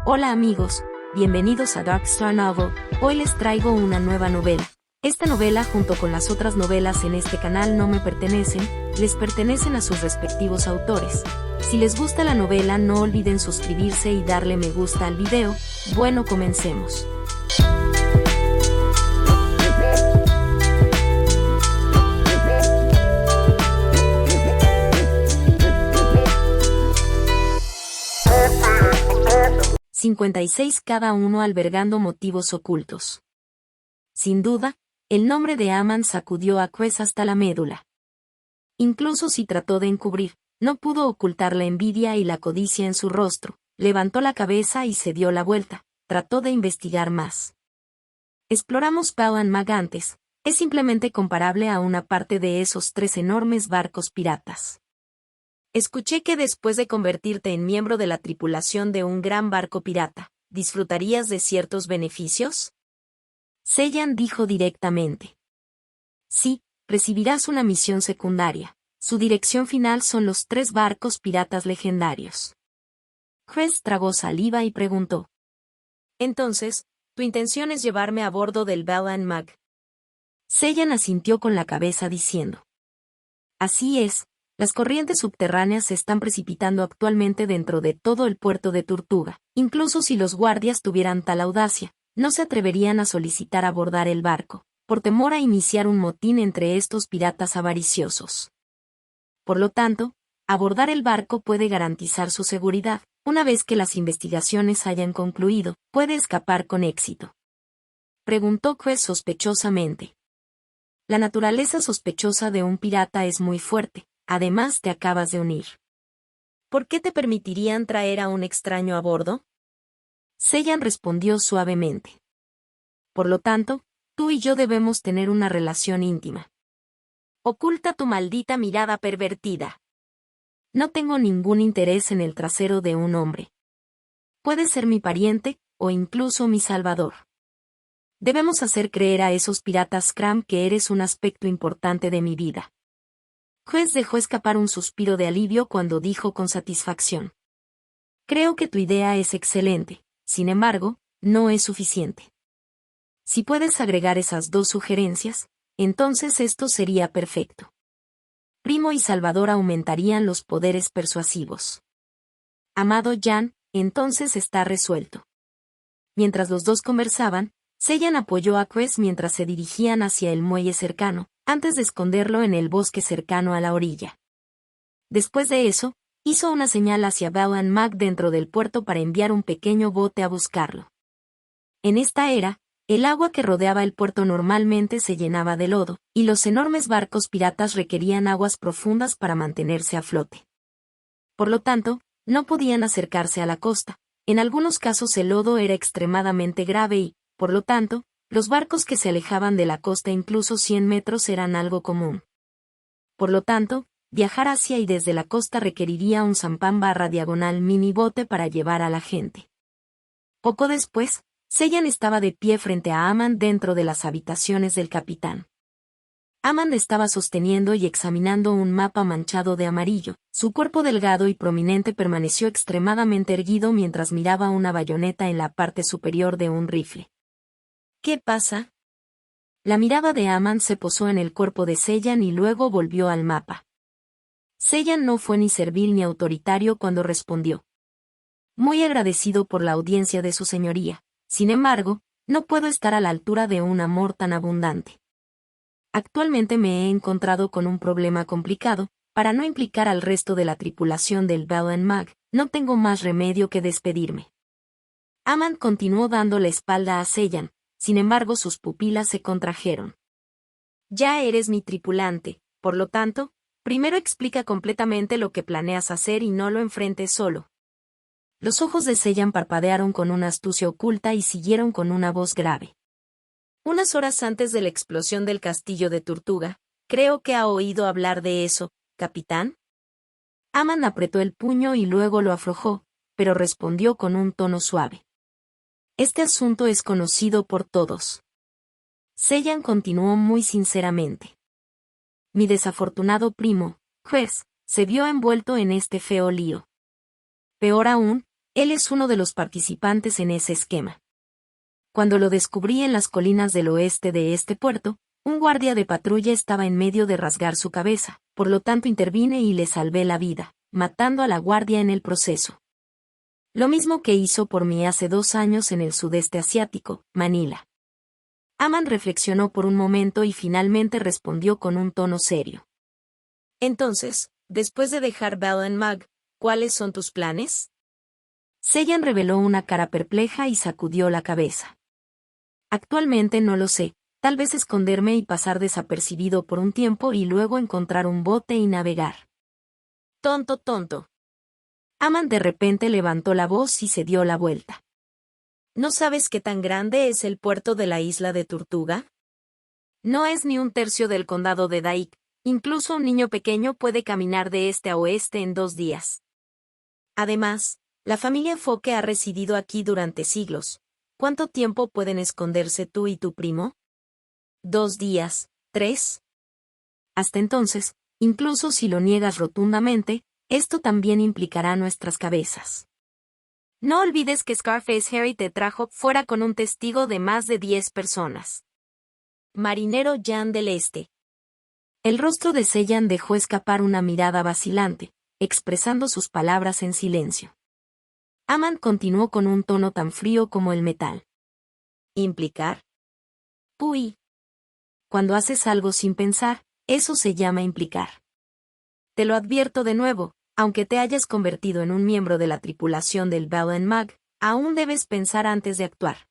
Hola amigos, bienvenidos a Dark Star Novel. Hoy les traigo una nueva novela. Esta novela, junto con las otras novelas en este canal, no me pertenecen, les pertenecen a sus respectivos autores. Si les gusta la novela, no olviden suscribirse y darle me gusta al video. Bueno, comencemos. «56 cada uno albergando motivos ocultos». Sin duda, el nombre de Aman sacudió a Quest hasta la médula. Incluso si trató de encubrir, no pudo ocultar la envidia y la codicia en su rostro. Levantó la cabeza y se dio la vuelta. Trató de investigar más. Exploramos Bell Mag antes. Es simplemente comparable a una parte de esos 3 enormes barcos piratas. Escuché que después de convertirte en miembro de la tripulación de un gran barco pirata, ¿disfrutarías de ciertos beneficios? Sellan dijo directamente. Sí, recibirás una misión secundaria. Su dirección final son los 3 barcos piratas legendarios. Quest tragó saliva y preguntó. Entonces, ¿tu intención es llevarme a bordo del Bell Mag? Sellan asintió con la cabeza diciendo. Así es. Las corrientes subterráneas se están precipitando actualmente dentro de todo el puerto de Tortuga. Incluso si los guardias tuvieran tal audacia, no se atreverían a solicitar abordar el barco, por temor a iniciar un motín entre estos piratas avariciosos. Por lo tanto, abordar el barco puede garantizar su seguridad. Una vez que las investigaciones hayan concluido, puede escapar con éxito. Preguntó Quest sospechosamente. La naturaleza sospechosa de un pirata es muy fuerte. Además te acabas de unir. ¿Por qué te permitirían traer a un extraño a bordo? Sellan respondió suavemente. Por lo tanto, tú y yo debemos tener una relación íntima. Oculta tu maldita mirada pervertida. No tengo ningún interés en el trasero de un hombre. Puedes ser mi pariente, o incluso mi salvador. Debemos hacer creer a esos piratas Scram que eres un aspecto importante de mi vida. Quest dejó escapar un suspiro de alivio cuando dijo con satisfacción. Creo que tu idea es excelente, sin embargo, no es suficiente. Si puedes agregar esas 2 sugerencias, entonces esto sería perfecto. Primo y Salvador aumentarían los poderes persuasivos. Amado Jan, entonces está resuelto. Mientras los dos conversaban, Sellan apoyó a Quest mientras se dirigían hacia el muelle cercano, antes de esconderlo en el bosque cercano a la orilla. Después de eso, hizo una señal hacia Bell Mag dentro del puerto para enviar un pequeño bote a buscarlo. En esta era, el agua que rodeaba el puerto normalmente se llenaba de lodo, y los enormes barcos piratas requerían aguas profundas para mantenerse a flote. Por lo tanto, no podían acercarse a la costa. En algunos casos el lodo era extremadamente grave y, por lo tanto, los barcos que se alejaban de la costa incluso 100 metros eran algo común. Por lo tanto, viajar hacia y desde la costa requeriría un sampan/diagonal mini bote para llevar a la gente. Poco después, Sellan estaba de pie frente a Aman dentro de las habitaciones del capitán. Aman estaba sosteniendo y examinando un mapa manchado de amarillo. Su cuerpo delgado y prominente permaneció extremadamente erguido mientras miraba una bayoneta en la parte superior de un rifle. ¿Qué pasa? La mirada de Aman se posó en el cuerpo de Sellan y luego volvió al mapa. Sellan no fue ni servil ni autoritario cuando respondió. Muy agradecido por la audiencia de su señoría. Sin embargo, no puedo estar a la altura de un amor tan abundante. Actualmente me he encontrado con un problema complicado. Para no implicar al resto de la tripulación del Bell Mag, no tengo más remedio que despedirme. Aman continuó dando la espalda a Sellan. Sin embargo sus pupilas se contrajeron. Ya eres mi tripulante, por lo tanto, primero explica completamente lo que planeas hacer y no lo enfrentes solo. Los ojos de Sellan parpadearon con una astucia oculta y siguieron con una voz grave. Unas horas antes de la explosión del castillo de Tortuga, creo que ha oído hablar de eso, capitán. Aman apretó el puño y luego lo aflojó, pero respondió con un tono suave. Este asunto es conocido por todos. Sellan continuó muy sinceramente. Mi desafortunado primo, Quest, se vio envuelto en este feo lío. Peor aún, Él es uno de los participantes en ese esquema. Cuando lo descubrí en las colinas del oeste de este puerto, un guardia de patrulla estaba en medio de rasgar su cabeza, por lo tanto intervine y le salvé la vida, matando a la guardia en el proceso. Lo mismo que hizo por mí hace 2 años en el sudeste asiático, Manila. Aman reflexionó por un momento y finalmente respondió con un tono serio. Entonces, después de dejar Bell and Mag, ¿cuáles son tus planes? Sellan reveló una cara perpleja y sacudió la cabeza. Actualmente no lo sé, tal vez esconderme y pasar desapercibido por un tiempo y luego encontrar un bote y navegar. Tonto. Aman de repente levantó la voz y se dio la vuelta. ¿No sabes qué tan grande es el puerto de la isla de Tortuga? No es ni un tercio del condado de Daik, incluso un niño pequeño puede caminar de este a oeste en 2 días. Además, la familia Foke ha residido aquí durante siglos. ¿Cuánto tiempo pueden esconderse tú y tu primo? 2 días, 3. Hasta entonces, incluso si lo niegas rotundamente, esto también implicará nuestras cabezas. No olvides que Scarface Harry te trajo fuera con un testigo de más de 10 personas. Marinero Jan del Este. El rostro de Sellan dejó escapar una mirada vacilante, expresando sus palabras en silencio. Aman continuó con un tono tan frío como el metal. ¿Implicar? Uy. Cuando haces algo sin pensar, eso se llama implicar. Te lo advierto de nuevo, aunque te hayas convertido en un miembro de la tripulación del Bell and Mag, aún debes pensar antes de actuar.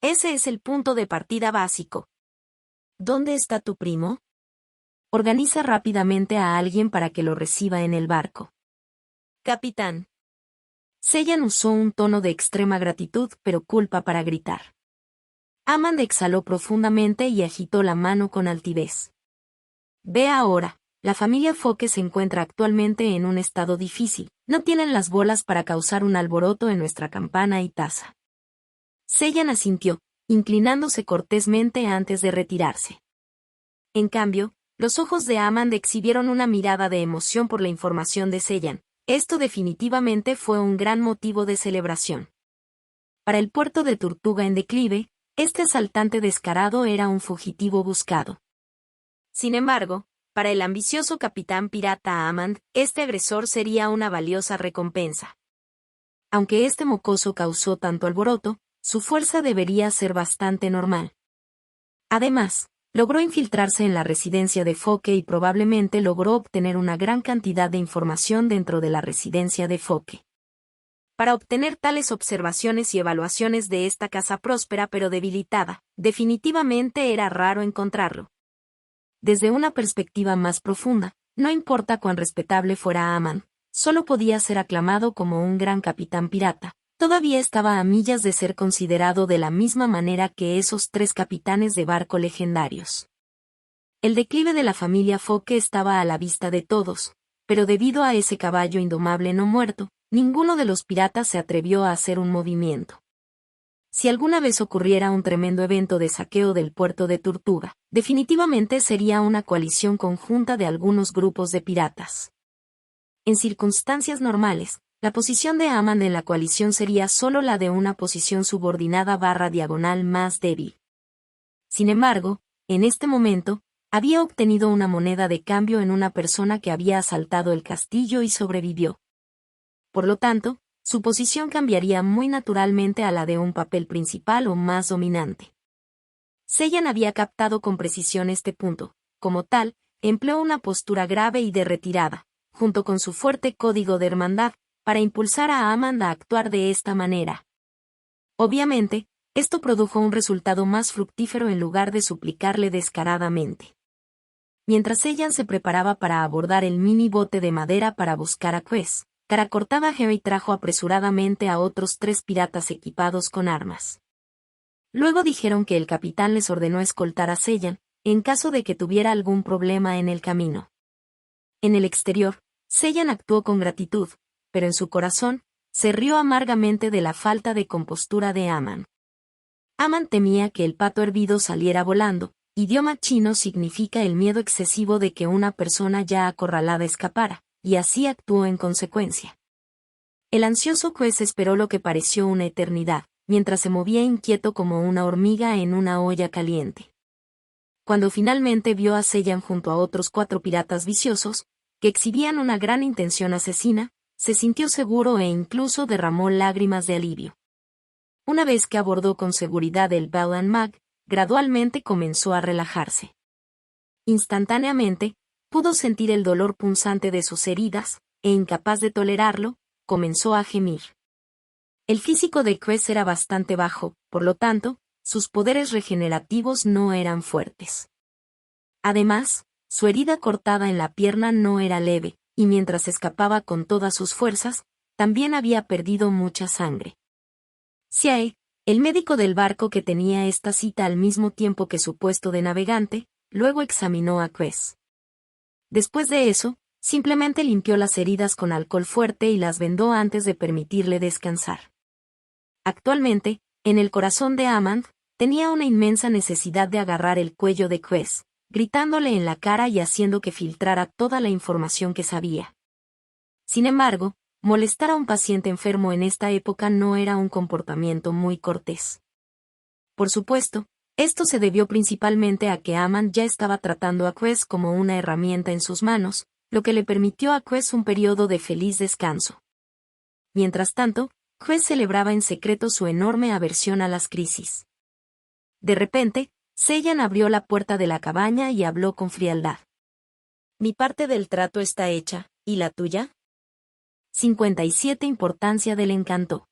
Ese es el punto de partida básico. ¿Dónde está tu primo? Organiza rápidamente a alguien para que lo reciba en el barco. Capitán. Sellan usó un tono de extrema gratitud pero culpa para gritar. Amand exhaló profundamente y agitó la mano con altivez. Ve ahora, la familia Foke se encuentra actualmente en un estado difícil, no tienen las bolas para causar un alboroto en nuestra campana y taza. Sellan asintió, inclinándose cortésmente antes de retirarse. En cambio, los ojos de Amand exhibieron una mirada de emoción por la información de Sellan. Esto definitivamente fue un gran motivo de celebración. Para el puerto de Tortuga en declive, este asaltante descarado era un fugitivo buscado. Sin embargo, para el ambicioso capitán pirata Amand, este agresor sería una valiosa recompensa. Aunque este mocoso causó tanto alboroto, su fuerza debería ser bastante normal. Además, logró infiltrarse en la residencia de Foke y probablemente logró obtener una gran cantidad de información dentro de la residencia de Foke. Para obtener tales observaciones y evaluaciones de esta casa próspera pero debilitada, definitivamente era raro encontrarlo. Desde una perspectiva más profunda, no importa cuán respetable fuera Amand, solo podía ser aclamado como un gran capitán pirata. Todavía estaba a millas de ser considerado de la misma manera que esos 3 capitanes de barco legendarios. El declive de la familia Foke estaba a la vista de todos, pero debido a ese caballo indomable no muerto, ninguno de los piratas se atrevió a hacer un movimiento. Si alguna vez ocurriera un tremendo evento de saqueo del puerto de Tortuga, definitivamente sería una coalición conjunta de algunos grupos de piratas. En circunstancias normales, la posición de Amand en la coalición sería solo la de una posición subordinada /diagonal más débil. Sin embargo, en este momento, había obtenido una moneda de cambio en una persona que había asaltado el castillo y sobrevivió. Por lo tanto, su posición cambiaría muy naturalmente a la de un papel principal o más dominante. Sellan había captado con precisión este punto, como tal, empleó una postura grave y de retirada, junto con su fuerte código de hermandad, para impulsar a Amand a actuar de esta manera. Obviamente, esto produjo un resultado más fructífero en lugar de suplicarle descaradamente. Mientras Sellan se preparaba para abordar el mini bote de madera para buscar a Quest, cara cortada Harry trajo apresuradamente a otros 3 piratas equipados con armas. Luego dijeron que el capitán les ordenó escoltar a Sellan, en caso de que tuviera algún problema en el camino. En el exterior, Sellan actuó con gratitud, pero en su corazón, se rió amargamente de la falta de compostura de Amand. Amand temía que el pato hervido saliera volando, idioma chino significa el miedo excesivo de que una persona ya acorralada escapara, y así actuó en consecuencia. El ansioso juez esperó lo que pareció una eternidad, mientras se movía inquieto como una hormiga en una olla caliente. Cuando finalmente vio a Sellan junto a otros 4 piratas viciosos, que exhibían una gran intención asesina, se sintió seguro e incluso derramó lágrimas de alivio. Una vez que abordó con seguridad el Bell and Mag, gradualmente comenzó a relajarse. Instantáneamente, pudo sentir el dolor punzante de sus heridas, e incapaz de tolerarlo, comenzó a gemir. El físico de Quest era bastante bajo, por lo tanto, sus poderes regenerativos no eran fuertes. Además, su herida cortada en la pierna no era leve, y mientras escapaba con todas sus fuerzas, también había perdido mucha sangre. Xiae, el médico del barco que tenía esta cita al mismo tiempo que su puesto de navegante, luego examinó a Quest. Después de eso, simplemente limpió las heridas con alcohol fuerte y las vendó antes de permitirle descansar. Actualmente, en el corazón de Amand, tenía una inmensa necesidad de agarrar el cuello de Quest, gritándole en la cara y haciendo que filtrara toda la información que sabía. Sin embargo, molestar a un paciente enfermo en esta época no era un comportamiento muy cortés. Por supuesto, esto se debió principalmente a que Amand ya estaba tratando a Quest como una herramienta en sus manos, lo que le permitió a Quest un periodo de feliz descanso. Mientras tanto, Quest celebraba en secreto su enorme aversión a las crisis. De repente, Sellan abrió la puerta de la cabaña y habló con frialdad. Mi parte del trato está hecha, ¿y la tuya? 57 Importancia del encanto.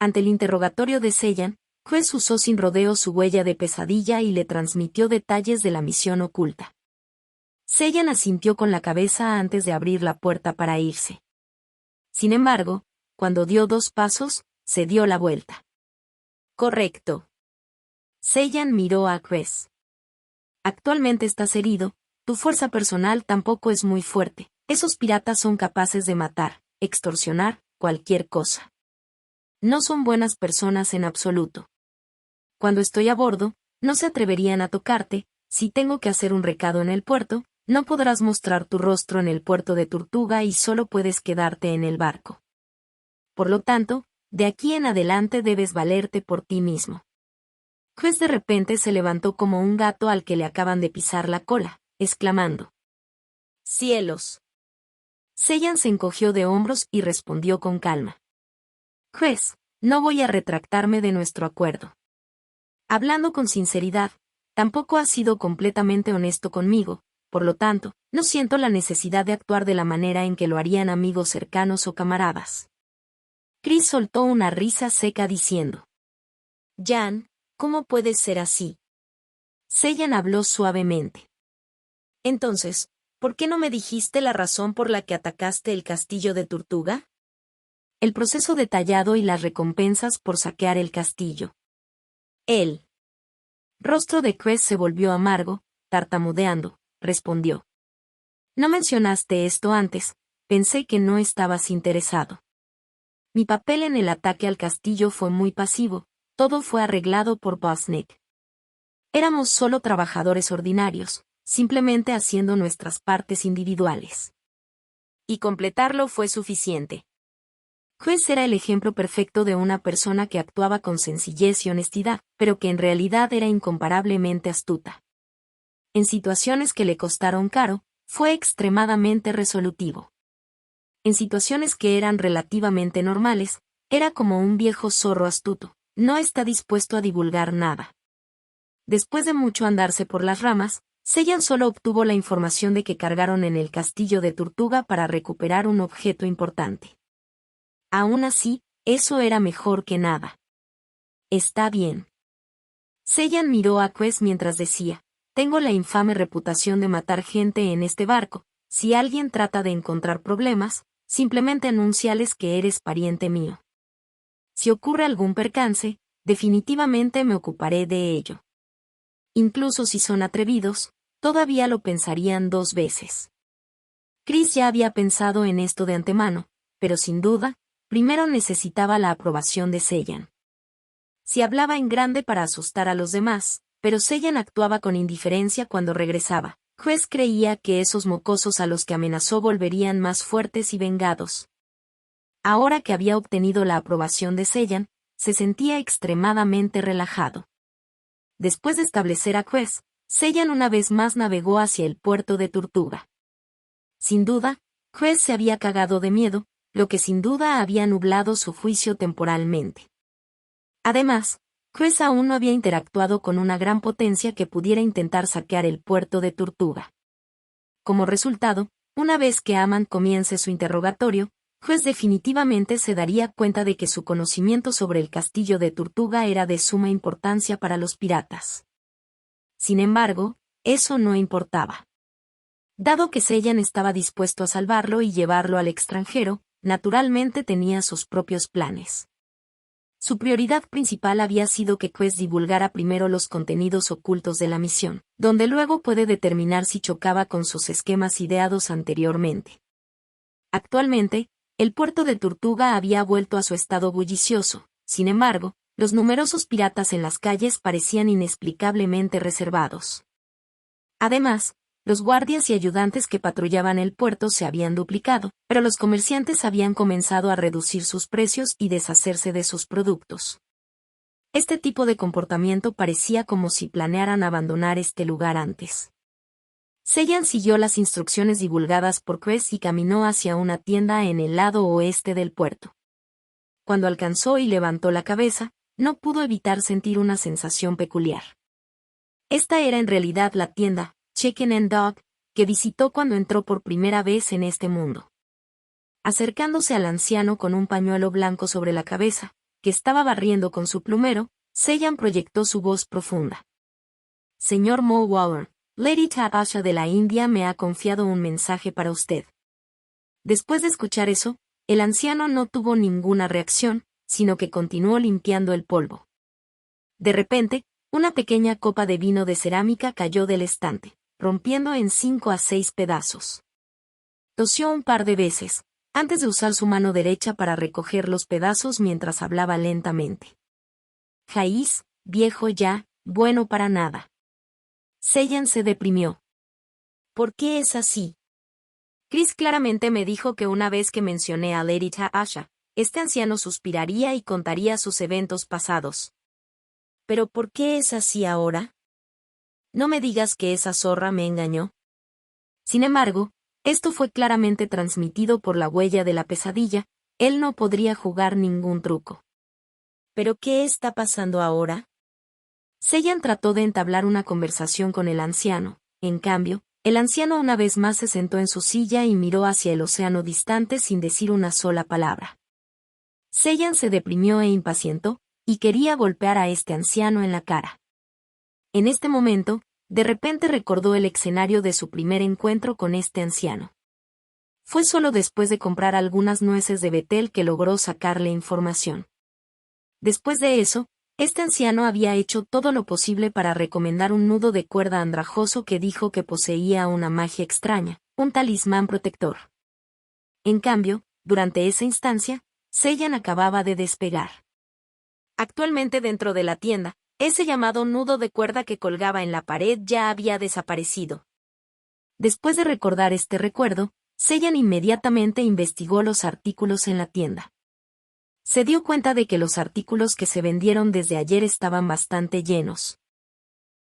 Ante el interrogatorio de Sellan, Quest usó sin rodeo su huella de pesadilla y le transmitió detalles de la misión oculta. Sellan asintió con la cabeza antes de abrir la puerta para irse. Sin embargo, cuando dio 2 pasos, se dio la vuelta. Correcto. Sellan miró a Quest. Actualmente estás herido, tu fuerza personal tampoco es muy fuerte. Esos piratas son capaces de matar, extorsionar, cualquier cosa. No son buenas personas en absoluto. Cuando estoy a bordo, no se atreverían a tocarte. Si tengo que hacer un recado en el puerto, no podrás mostrar tu rostro en el puerto de Tortuga y solo puedes quedarte en el barco. Por lo tanto, de aquí en adelante debes valerte por ti mismo. Quest de repente se levantó como un gato al que le acaban de pisar la cola, exclamando: ¡Cielos! Sellan se encogió de hombros y respondió con calma: Quest, no voy a retractarme de nuestro acuerdo. Hablando con sinceridad, tampoco has sido completamente honesto conmigo, por lo tanto, no siento la necesidad de actuar de la manera en que lo harían amigos cercanos o camaradas. Chris soltó una risa seca diciendo: Jan, ¿cómo puedes ser así? Sellan habló suavemente. Entonces, ¿por qué no me dijiste la razón por la que atacaste el castillo de Tortuga? El proceso detallado y las recompensas por saquear el castillo. El rostro de Quest se volvió amargo, tartamudeando, respondió: No mencionaste esto antes, pensé que no estabas interesado. Mi papel en el ataque al castillo fue muy pasivo, todo fue arreglado por Bosnick. Éramos solo trabajadores ordinarios, simplemente haciendo nuestras partes individuales. Y completarlo fue suficiente. Quest era el ejemplo perfecto de una persona que actuaba con sencillez y honestidad, pero que en realidad era incomparablemente astuta. En situaciones que le costaron caro, fue extremadamente resolutivo. En situaciones que eran relativamente normales, era como un viejo zorro astuto, no está dispuesto a divulgar nada. Después de mucho andarse por las ramas, Sellan solo obtuvo la información de que cargaron en el castillo de Tortuga para recuperar un objeto importante. Aún así, eso era mejor que nada. Está bien. Sellan miró a Quest mientras decía: Tengo la infame reputación de matar gente en este barco. Si alguien trata de encontrar problemas, simplemente anúnciales que eres pariente mío. Si ocurre algún percance, definitivamente me ocuparé de ello. Incluso si son atrevidos, todavía lo pensarían 2 veces. Chris ya había pensado en esto de antemano, pero sin duda, primero necesitaba la aprobación de Sellan. Si hablaba en grande para asustar a los demás, pero Sellan actuaba con indiferencia cuando regresaba. Quest creía que esos mocosos a los que amenazó volverían más fuertes y vengados. Ahora que había obtenido la aprobación de Sellan, se sentía extremadamente relajado. Después de establecer a Quest, Sellan una vez más navegó hacia el puerto de Tortuga. Sin duda, Quest se había cagado de miedo, lo que sin duda había nublado su juicio temporalmente. Además, Quest aún no había interactuado con una gran potencia que pudiera intentar saquear el puerto de Tortuga. Como resultado, una vez que Amand comience su interrogatorio, Quest definitivamente se daría cuenta de que su conocimiento sobre el castillo de Tortuga era de suma importancia para los piratas. Sin embargo, eso no importaba. Dado que Sellan estaba dispuesto a salvarlo y llevarlo al extranjero, naturalmente tenía sus propios planes. Su prioridad principal había sido que Quest divulgara primero los contenidos ocultos de la misión, donde luego puede determinar si chocaba con sus esquemas ideados anteriormente. Actualmente, el puerto de Tortuga había vuelto a su estado bullicioso, sin embargo, los numerosos piratas en las calles parecían inexplicablemente reservados. Además, los guardias y ayudantes que patrullaban el puerto se habían duplicado, pero los comerciantes habían comenzado a reducir sus precios y deshacerse de sus productos. Este tipo de comportamiento parecía como si planearan abandonar este lugar antes. Sellan siguió las instrucciones divulgadas por Quest y caminó hacia una tienda en el lado oeste del puerto. Cuando alcanzó y levantó la cabeza, no pudo evitar sentir una sensación peculiar. Esta era en realidad la tienda, Chicken and Dog, que visitó cuando entró por primera vez en este mundo. Acercándose al anciano con un pañuelo blanco sobre la cabeza, que estaba barriendo con su plumero, Sellan proyectó su voz profunda. Señor Mo Waller, Lady Tabasha de la India me ha confiado un mensaje para usted. Después de escuchar eso, el anciano no tuvo ninguna reacción, sino que continuó limpiando el polvo. De repente, una pequeña copa de vino de cerámica cayó del estante, rompiendo en 5 a 6 pedazos. Tosió un par de veces, antes de usar su mano derecha para recoger los pedazos mientras hablaba lentamente. Jaís, viejo ya, bueno para nada. Sellan se deprimió. ¿Por qué es así? Chris claramente me dijo que una vez que mencioné a Lady Tabasha, este anciano suspiraría y contaría sus eventos pasados. ¿Pero por qué es así ahora? No me digas que esa zorra me engañó. Sin embargo, esto fue claramente transmitido por la huella de la pesadilla, él no podría jugar ningún truco. ¿Pero qué está pasando ahora? Sellan trató de entablar una conversación con el anciano, en cambio, el anciano una vez más se sentó en su silla y miró hacia el océano distante sin decir una sola palabra. Sellan se deprimió e impacientó, y quería golpear a este anciano en la cara. En este momento, de repente recordó el escenario de su primer encuentro con este anciano. Fue solo después de comprar algunas nueces de Betel que logró sacarle información. Después de eso, este anciano había hecho todo lo posible para recomendar un nudo de cuerda andrajoso que dijo que poseía una magia extraña, un talismán protector. En cambio, durante esa instancia, Sellan acababa de despegar. Actualmente dentro de la tienda, ese llamado nudo de cuerda que colgaba en la pared ya había desaparecido. Después de recordar este recuerdo, Sellan inmediatamente investigó los artículos en la tienda. Se dio cuenta de que los artículos que se vendieron desde ayer estaban bastante llenos.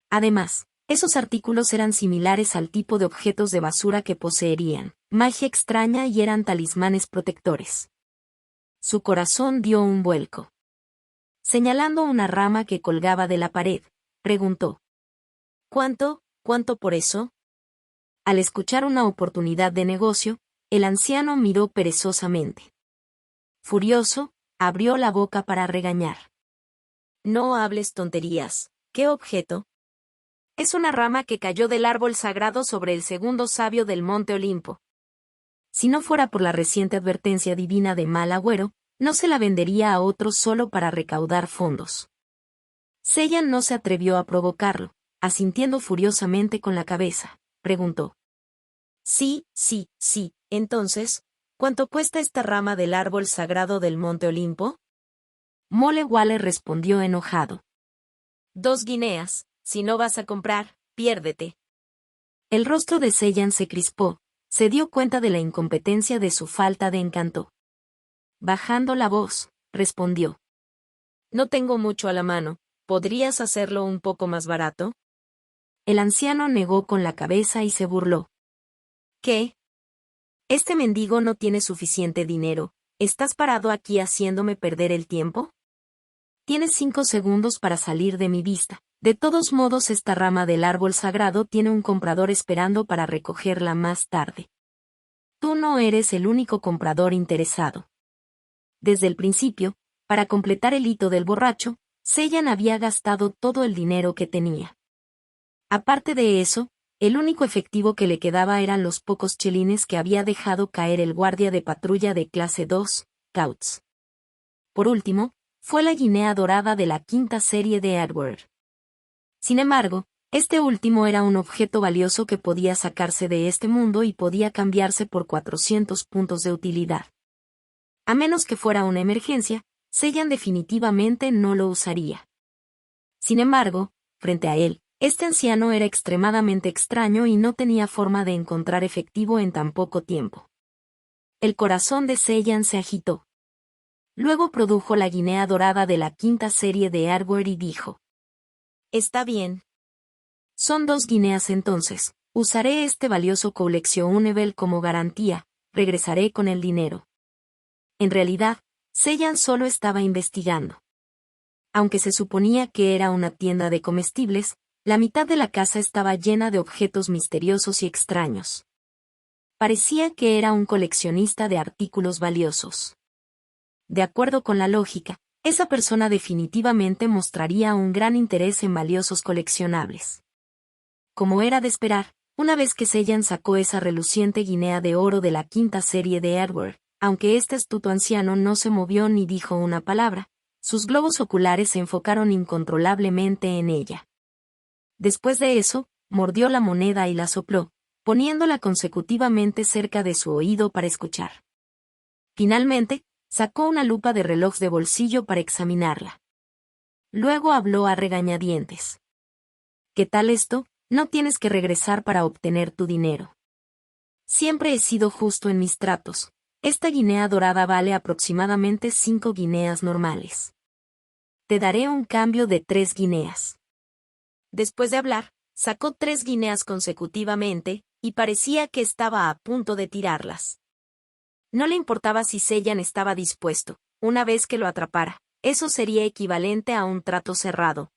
Además, esos artículos eran similares al tipo de objetos de basura que poseerían magia extraña y eran talismanes protectores. Su corazón dio un vuelco. Señalando una rama que colgaba de la pared, preguntó: ¿Cuánto por eso? Al escuchar una oportunidad de negocio, el anciano miró perezosamente. Furioso, abrió la boca para regañar. No hables tonterías. ¿Qué objeto? Es una rama que cayó del árbol sagrado sobre el segundo sabio del Monte Olimpo. Si no fuera por la reciente advertencia divina de mal agüero, no se la vendería a otros solo para recaudar fondos. Sellan no se atrevió a provocarlo, asintiendo furiosamente con la cabeza, preguntó. Sí, entonces, ¿cuánto cuesta esta rama del árbol sagrado del Monte Olimpo? Mole Waller respondió enojado. 2 guineas, si no vas a comprar, piérdete. El rostro de Sellan se crispó, se dio cuenta de la incompetencia de su falta de encanto. Bajando la voz, respondió. No tengo mucho a la mano. ¿Podrías hacerlo un poco más barato? El anciano negó con la cabeza y se burló. ¿Qué? Este mendigo no tiene suficiente dinero. ¿Estás parado aquí haciéndome perder el tiempo? Tienes 5 segundos para salir de mi vista. De todos modos, esta rama del árbol sagrado tiene un comprador esperando para recogerla más tarde. Tú no eres el único comprador interesado. Desde el principio, para completar el hito del borracho, Sellan había gastado todo el dinero que tenía. Aparte de eso, el único efectivo que le quedaba eran los pocos chelines que había dejado caer el guardia de patrulla de clase 2, Couts. Por último, fue la guinea dorada de la quinta serie de Edward. Sin embargo, este último era un objeto valioso que podía sacarse de este mundo y podía cambiarse por 400 puntos de utilidad. A menos que fuera una emergencia, Sellan definitivamente no lo usaría. Sin embargo, frente a él, este anciano era extremadamente extraño y no tenía forma de encontrar efectivo en tan poco tiempo. El corazón de Sellan se agitó. Luego produjo la guinea dorada de la quinta serie de Edward y dijo: Está bien. Son 2 guineas entonces. Usaré este valioso collectionnable como garantía. Regresaré con el dinero. En realidad, Sellan solo estaba investigando. Aunque se suponía que era una tienda de comestibles, la mitad de la casa estaba llena de objetos misteriosos y extraños. Parecía que era un coleccionista de artículos valiosos. De acuerdo con la lógica, esa persona definitivamente mostraría un gran interés en valiosos coleccionables. Como era de esperar, una vez que Sellan sacó esa reluciente guinea de oro de la quinta serie de Edward, aunque este astuto anciano no se movió ni dijo una palabra, sus globos oculares se enfocaron incontrolablemente en ella. Después de eso, mordió la moneda y la sopló, poniéndola consecutivamente cerca de su oído para escuchar. Finalmente, sacó una lupa de reloj de bolsillo para examinarla. Luego habló a regañadientes. ¿Qué tal esto? No tienes que regresar para obtener tu dinero. Siempre he sido justo en mis tratos. Esta guinea dorada vale aproximadamente 5 guineas normales. Te daré un cambio de 3 guineas. Después de hablar, sacó 3 guineas consecutivamente, y parecía que estaba a punto de tirarlas. No le importaba si Sellan estaba dispuesto, una vez que lo atrapara, eso sería equivalente a un trato cerrado.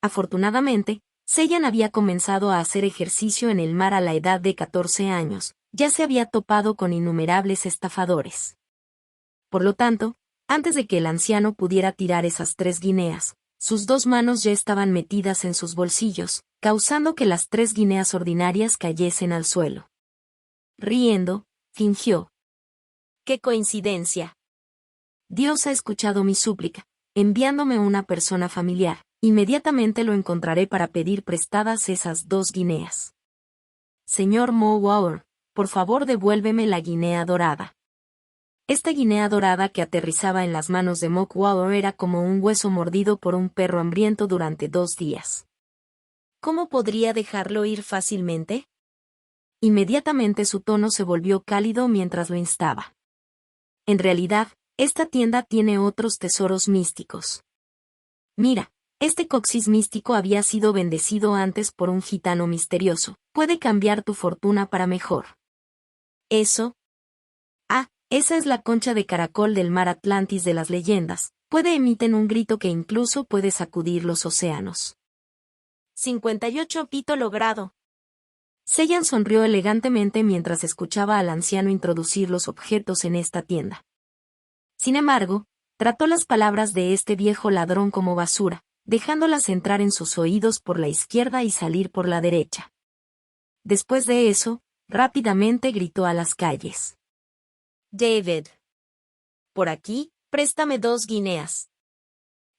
Afortunadamente, Sellan había comenzado a hacer ejercicio en el mar a la edad de 14 años, ya se había topado con innumerables estafadores. Por lo tanto, antes de que el anciano pudiera tirar esas 3 guineas, sus 2 manos ya estaban metidas en sus bolsillos, causando que las 3 guineas ordinarias cayesen al suelo. Riendo, fingió: ¡Qué coincidencia! Dios ha escuchado mi súplica, enviándome una persona familiar. Inmediatamente lo encontraré para pedir prestadas esas 2 guineas. Señor Mowaur, por favor devuélveme la guinea dorada. Esta guinea dorada que aterrizaba en las manos de Mowaur era como un hueso mordido por un perro hambriento durante 2 días. ¿Cómo podría dejarlo ir fácilmente? Inmediatamente su tono se volvió cálido mientras lo instaba. En realidad, esta tienda tiene otros tesoros místicos. Mira. Este coxis místico había sido bendecido antes por un gitano misterioso. Puede cambiar tu fortuna para mejor. ¿Eso? Ah, esa es la concha de caracol del mar Atlantis de las leyendas. Puede emitir un grito que incluso puede sacudir los océanos. 58 pito logrado. Sellan sonrió elegantemente mientras escuchaba al anciano introducir los objetos en esta tienda. Sin embargo, trató las palabras de este viejo ladrón como basura, dejándolas entrar en sus oídos por la izquierda y salir por la derecha. Después de eso, rápidamente gritó a las calles: David. Por aquí, préstame 2 guineas.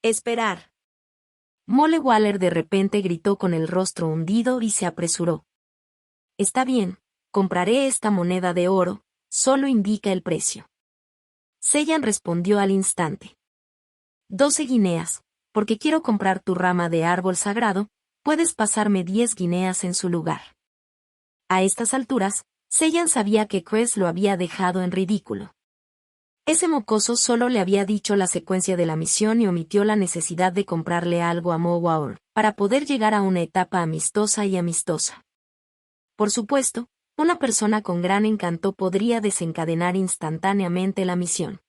Esperar. Mole Waller de repente gritó con el rostro hundido y se apresuró. Está bien, compraré esta moneda de oro, solo indica el precio. Sellan respondió al instante: 12 guineas. Porque quiero comprar tu rama de árbol sagrado, puedes pasarme 10 guineas en su lugar. A estas alturas, Sellan sabía que Cress lo había dejado en ridículo. Ese mocoso solo le había dicho la secuencia de la misión y omitió la necesidad de comprarle algo a Mo Waor, para poder llegar a una etapa amistosa y amistosa. Por supuesto, una persona con gran encanto podría desencadenar instantáneamente la misión.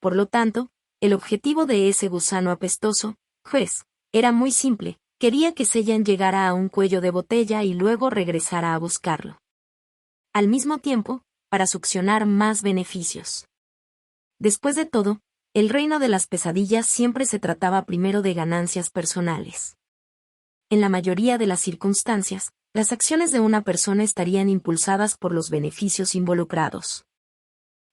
Por lo tanto, el objetivo de ese gusano apestoso, juez, era muy simple: quería que Sellan llegara a un cuello de botella y luego regresara a buscarlo. Al mismo tiempo, para succionar más beneficios. Después de todo, el reino de las pesadillas siempre se trataba primero de ganancias personales. En la mayoría de las circunstancias, las acciones de una persona estarían impulsadas por los beneficios involucrados.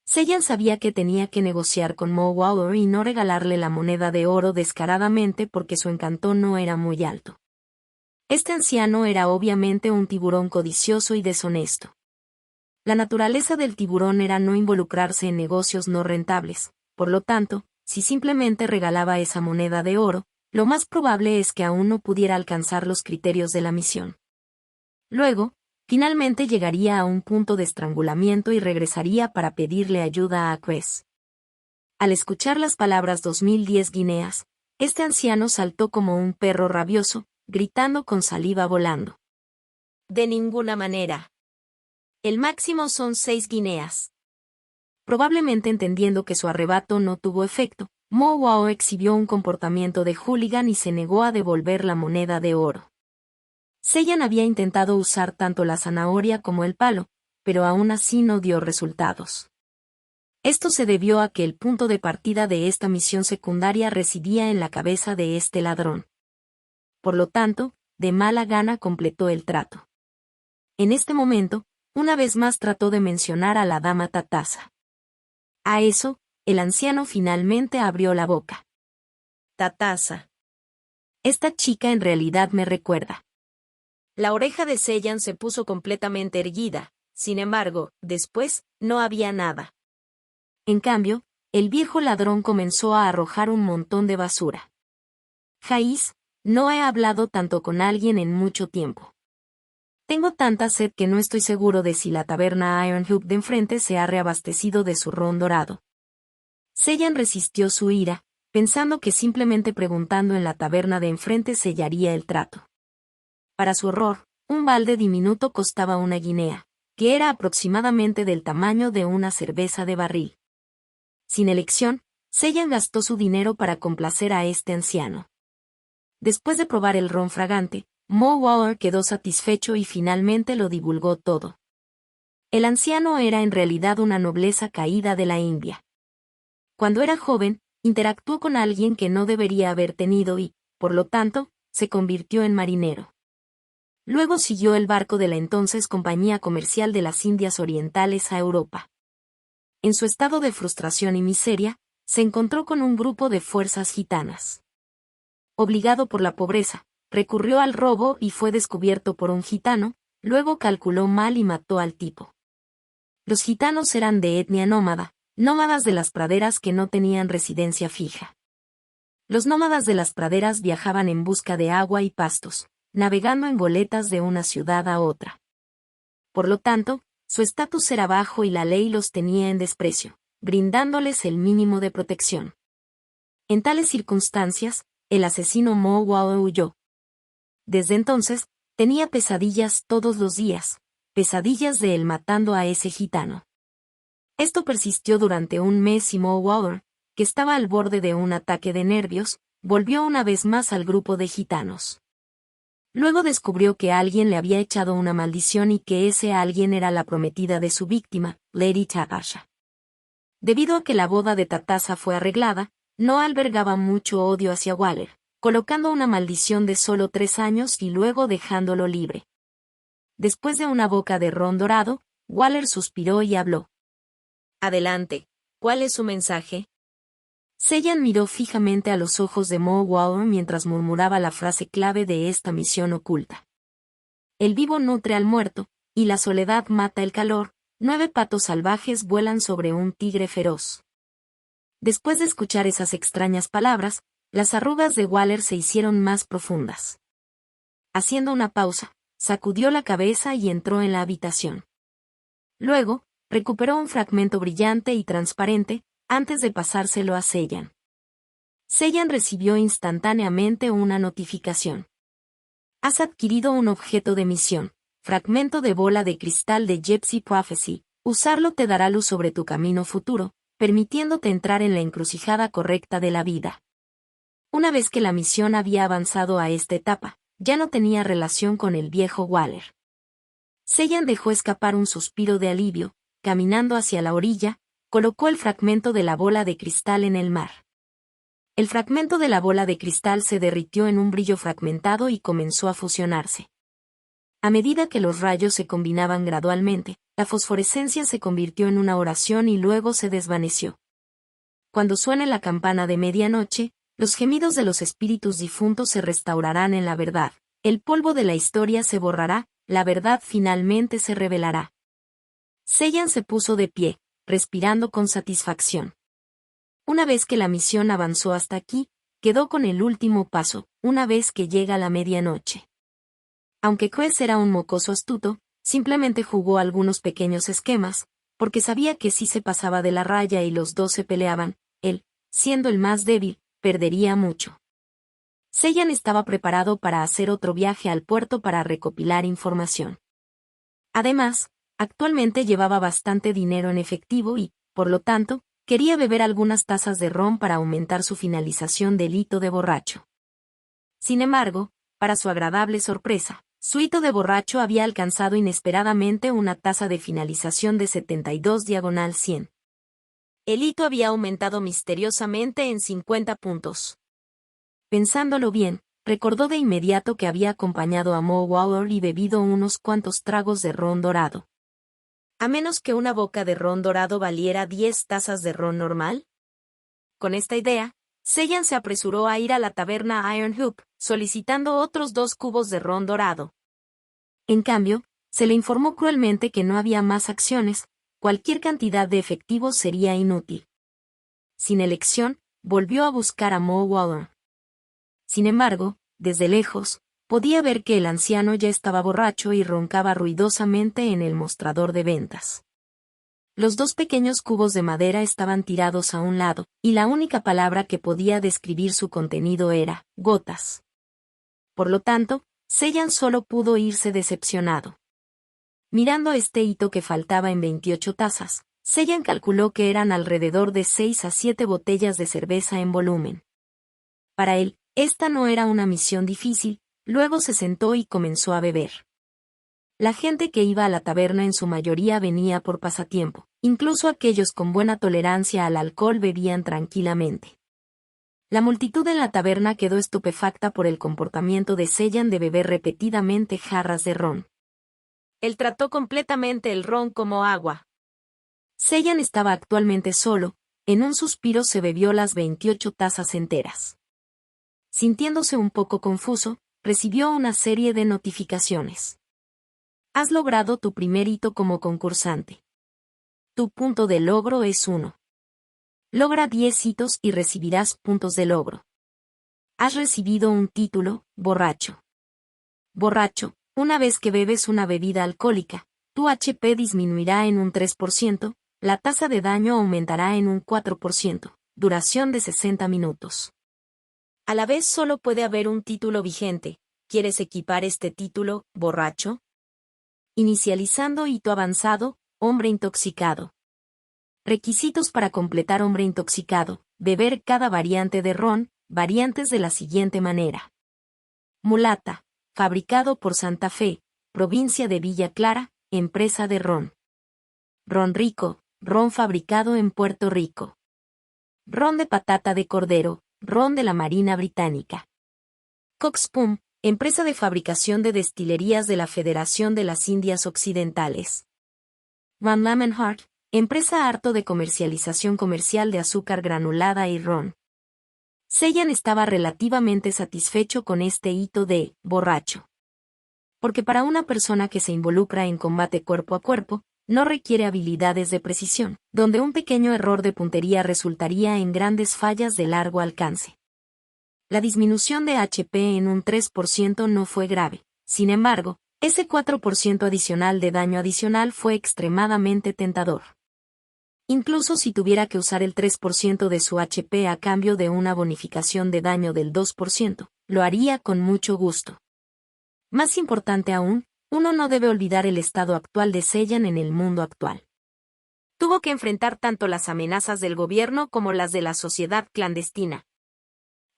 Sellan sabía que tenía que negociar con Mo Waor y no regalarle la moneda de oro descaradamente porque su encanto no era muy alto. Este anciano era obviamente un tiburón codicioso y deshonesto. La naturaleza del tiburón era no involucrarse en negocios no rentables, por lo tanto, si simplemente regalaba esa moneda de oro, lo más probable es que aún no pudiera alcanzar los criterios de la misión. Luego, finalmente llegaría a un punto de estrangulamiento y regresaría para pedirle ayuda a Quest. Al escuchar las palabras 2010 guineas, este anciano saltó como un perro rabioso, gritando con saliva volando. De ninguna manera. El máximo son 6 guineas. Probablemente entendiendo que su arrebato no tuvo efecto, Mo Wao exhibió un comportamiento de hooligan y se negó a devolver la moneda de oro. Sellan había intentado usar tanto la zanahoria como el palo, pero aún así no dio resultados. Esto se debió a que el punto de partida de esta misión secundaria residía en la cabeza de este ladrón. Por lo tanto, de mala gana completó el trato. En este momento, una vez más trató de mencionar a la dama Tatasa. A eso, el anciano finalmente abrió la boca. Tatasa. Esta chica en realidad me recuerda. La oreja de Sellan se puso completamente erguida, sin embargo, después, no había nada. En cambio, el viejo ladrón comenzó a arrojar un montón de basura. Jaiz, no he hablado tanto con alguien en mucho tiempo. Tengo tanta sed que no estoy seguro de si la taberna Ironhook de enfrente se ha reabastecido de su ron dorado. Sellan resistió su ira, pensando que simplemente preguntando en la taberna de enfrente sellaría el trato. Para su horror, un balde diminuto costaba 1 guinea, que era aproximadamente del tamaño de una cerveza de barril. Sin elección, Sellan gastó su dinero para complacer a este anciano. Después de probar el ron fragante, Mo Waor quedó satisfecho y finalmente lo divulgó todo. El anciano era en realidad una nobleza caída de la India. Cuando era joven, interactuó con alguien que no debería haber tenido y, por lo tanto, se convirtió en marinero. Luego siguió el barco de la entonces Compañía Comercial de las Indias Orientales a Europa. En su estado de frustración y miseria, se encontró con un grupo de fuerzas gitanas. Obligado por la pobreza, recurrió al robo y fue descubierto por un gitano, luego calculó mal y mató al tipo. Los gitanos eran de etnia nómada, nómadas de las praderas que no tenían residencia fija. Los nómadas de las praderas viajaban en busca de agua y pastos, navegando en goletas de una ciudad a otra. Por lo tanto, su estatus era bajo y la ley los tenía en desprecio, brindándoles el mínimo de protección. En tales circunstancias, el asesino Mo Wao huyó. Desde entonces, tenía pesadillas todos los días, pesadillas de él matando a ese gitano. Esto persistió durante un mes y Mo Wao, que estaba al borde de un ataque de nervios, volvió una vez más al grupo de gitanos. Luego descubrió que alguien le había echado una maldición y que ese alguien era la prometida de su víctima, Lady Tatasa. Debido a que la boda de Tatasa fue arreglada, no albergaba mucho odio hacia Waller, colocando una maldición de solo 3 años y luego dejándolo libre. Después de una boca de ron dorado, Waller suspiró y habló. Adelante, ¿cuál es su mensaje? Sellan miró fijamente a los ojos de Mo Wao mientras murmuraba la frase clave de esta misión oculta. El vivo nutre al muerto, y la soledad mata el calor, 9 patos salvajes vuelan sobre un tigre feroz. Después de escuchar esas extrañas palabras, las arrugas de Waller se hicieron más profundas. Haciendo una pausa, sacudió la cabeza y entró en la habitación. Luego, recuperó un fragmento brillante y transparente, antes de pasárselo a Seiyan. Seiyan recibió instantáneamente una notificación. Has adquirido un objeto de misión, fragmento de bola de cristal de Gypsy Prophecy. Usarlo te dará luz sobre tu camino futuro, permitiéndote entrar en la encrucijada correcta de la vida. Una vez que la misión había avanzado a esta etapa, ya no tenía relación con el viejo Waller. Seiyan dejó escapar un suspiro de alivio, caminando hacia la orilla, colocó el fragmento de la bola de cristal en el mar. El fragmento de la bola de cristal se derritió en un brillo fragmentado y comenzó a fusionarse. A medida que los rayos se combinaban gradualmente, la fosforescencia se convirtió en una oración y luego se desvaneció. Cuando suene la campana de medianoche, los gemidos de los espíritus difuntos se restaurarán en la verdad, el polvo de la historia se borrará, la verdad finalmente se revelará. Seiyan se puso de pie, respirando con satisfacción. Una vez que la misión avanzó hasta aquí, quedó con el último paso, una vez que llega la medianoche. Aunque Quest era un mocoso astuto, simplemente jugó algunos pequeños esquemas, porque sabía que si se pasaba de la raya y los dos se peleaban, él, siendo el más débil, perdería mucho. Seiyan estaba preparado para hacer otro viaje al puerto para recopilar información. Además, actualmente llevaba bastante dinero en efectivo y, por lo tanto, quería beber algunas tazas de ron para aumentar su finalización del hito de borracho. Sin embargo, para su agradable sorpresa, su hito de borracho había alcanzado inesperadamente una tasa de finalización de 72/100. El hito había aumentado misteriosamente en 50 puntos. Pensándolo bien, recordó de inmediato que había acompañado a Mo Waller y bebido unos cuantos tragos de ron dorado. A menos que una boca de ron dorado valiera 10 tazas de ron normal. Con esta idea, Seiyan se apresuró a ir a la taberna Iron Hoop, solicitando otros 2 cubos de ron dorado. En cambio, se le informó cruelmente que no había más acciones, cualquier cantidad de efectivo sería inútil. Sin elección, volvió a buscar a Mo Waller. Sin embargo, desde lejos, podía ver que el anciano ya estaba borracho y roncaba ruidosamente en el mostrador de ventas. Los 2 pequeños cubos de madera estaban tirados a un lado, y la única palabra que podía describir su contenido era gotas. Por lo tanto, Seiyan solo pudo irse decepcionado. Mirando este hito que faltaba en 28 tazas, Seiyan calculó que eran alrededor de 6 a 7 botellas de cerveza en volumen. Para él, esta no era una misión difícil. Luego se sentó y comenzó a beber. La gente que iba a la taberna en su mayoría venía por pasatiempo, incluso aquellos con buena tolerancia al alcohol bebían tranquilamente. La multitud en la taberna quedó estupefacta por el comportamiento de Seiyan de beber repetidamente jarras de ron. Él trató completamente el ron como agua. Seiyan estaba actualmente solo, en un suspiro se bebió las 28 tazas enteras. Sintiéndose un poco confuso, recibió una serie de notificaciones. Has logrado tu primer hito como concursante. Tu punto de logro es 1. Logra 10 hitos y recibirás puntos de logro. Has recibido un título, borracho. Borracho, una vez que bebes una bebida alcohólica, tu HP disminuirá en un 3%, la tasa de daño aumentará en un 4%, duración de 60 minutos. A la vez solo puede haber un título vigente. ¿Quieres equipar este título, borracho? Inicializando hito avanzado, hombre intoxicado. Requisitos para completar hombre intoxicado. Beber cada variante de ron, variantes de la siguiente manera. Mulata, fabricado por Santa Fe, provincia de Villa Clara, empresa de ron. Ron rico, ron fabricado en Puerto Rico. Ron de patata de cordero, ron de la Marina Británica. Coxpum, empresa de fabricación de destilerías de la Federación de las Indias Occidentales. Van Lamenhart, empresa harto de comercialización comercial de azúcar granulada y ron. Seiyan estaba relativamente satisfecho con este hito de borracho. Porque para una persona que se involucra en combate cuerpo a cuerpo, no requiere habilidades de precisión, donde un pequeño error de puntería resultaría en grandes fallas de largo alcance. La disminución de HP en un 3% no fue grave, sin embargo, ese 4% adicional de daño adicional fue extremadamente tentador. Incluso si tuviera que usar el 3% de su HP a cambio de una bonificación de daño del 2%, lo haría con mucho gusto. Más importante aún, uno no debe olvidar el estado actual de Sellan en el mundo actual. Tuvo que enfrentar tanto las amenazas del gobierno como las de la sociedad clandestina.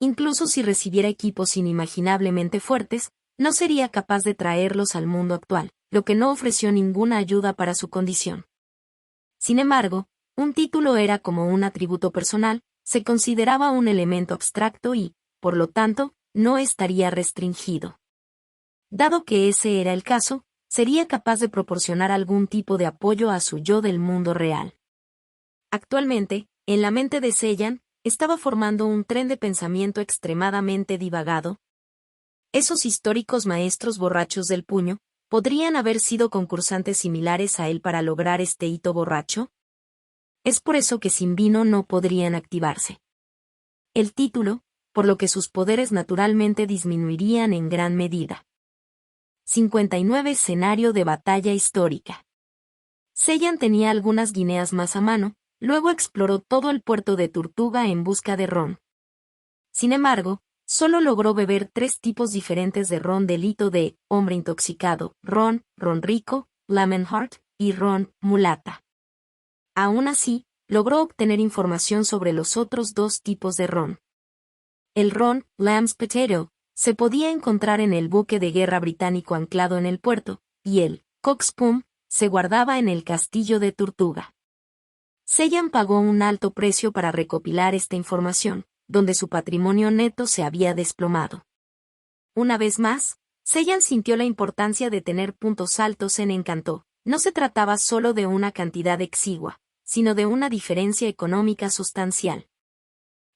Incluso si recibiera equipos inimaginablemente fuertes, no sería capaz de traerlos al mundo actual, lo que no ofreció ninguna ayuda para su condición. Sin embargo, un título era como un atributo personal, se consideraba un elemento abstracto y, por lo tanto, no estaría restringido. Dado que ese era el caso, sería capaz de proporcionar algún tipo de apoyo a su yo del mundo real. Actualmente, en la mente de Sellan, estaba formando un tren de pensamiento extremadamente divagado. Esos históricos maestros borrachos del puño, ¿podrían haber sido concursantes similares a él para lograr este hito borracho? Es por eso que sin vino no podrían activarse. El título, por lo que sus poderes naturalmente disminuirían en gran medida. 59 Escenario de batalla histórica. Sellan tenía algunas guineas más a mano, luego exploró todo el puerto de Tortuga en busca de ron. Sin embargo, solo logró beber 3 tipos diferentes de ron del hito de hombre intoxicado, ron rico, Lemonheart, y ron mulata. Aún así, logró obtener información sobre los otros 2 tipos de ron. El ron, Lamb's Potato, se podía encontrar en el buque de guerra británico anclado en el puerto, y el Cockspum se guardaba en el castillo de Tortuga. Sellan pagó un alto precio para recopilar esta información, donde su patrimonio neto se había desplomado. Una vez más, Sellan sintió la importancia de tener puntos altos en Encanto. No se trataba solo de una cantidad exigua, sino de una diferencia económica sustancial.